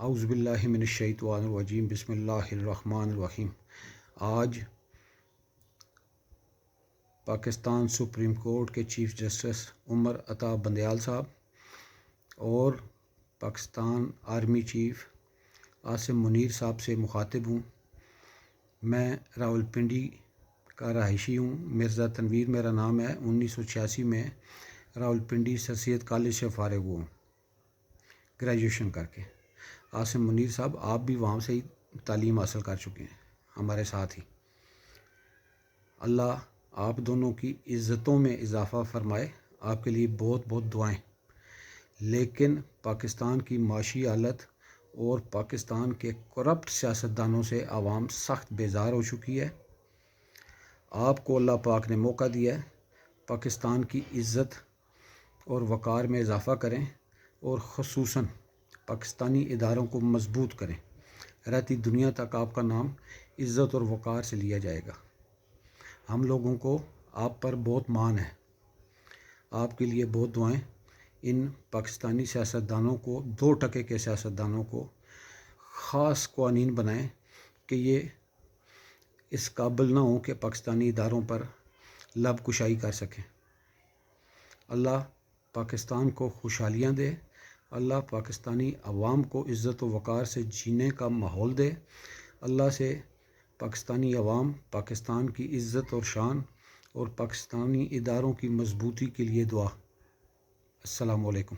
اعوذ باللہ من الشیطان الرجیم بسم اللہ الرحمن الرحیم۔ آج پاکستان سپریم کورٹ کے چیف جسٹس عمر عطا بندیال صاحب اور پاکستان آرمی چیف عاصم منیر صاحب سے مخاطب ہوں۔ میں راولپنڈی کا رہائشی ہوں، مرزا تنویر میرا نام ہے۔ 1986 میں راولپنڈی سر سید کالج سے فارغ ہوا ہوں گریجویشن کر کے۔ عاصم منیر صاحب آپ بھی وہاں سے ہی تعلیم حاصل کر چکے ہیں ہمارے ساتھ ہی۔ اللہ آپ دونوں کی عزتوں میں اضافہ فرمائے، آپ کے لیے بہت بہت دعائیں۔ لیکن پاکستان کی معاشی حالت اور پاکستان کے کرپٹ سیاستدانوں سے عوام سخت بیزار ہو چکی ہے۔ آپ کو اللہ پاک نے موقع دیا ہے، پاکستان کی عزت اور وقار میں اضافہ کریں اور خصوصاً پاکستانی اداروں کو مضبوط کریں۔ رہتی دنیا تک آپ کا نام عزت اور وقار سے لیا جائے گا۔ ہم لوگوں کو آپ پر بہت مان ہے، آپ کے لیے بہت دعائیں۔ ان پاکستانی سیاستدانوں کو، 2% کے سیاستدانوں کو خاص قوانین بنائیں کہ یہ اس قابل نہ ہوں کہ پاکستانی اداروں پر لب کشائی کر سکیں۔ اللہ پاکستان کو خوشحالیاں دے، اللہ پاکستانی عوام کو عزت و وقار سے جینے کا ماحول دے۔ اللہ سے پاکستانی عوام پاکستان کی عزت اور شان اور پاکستانی اداروں کی مضبوطی کے لیے دعا۔ السلام علیکم۔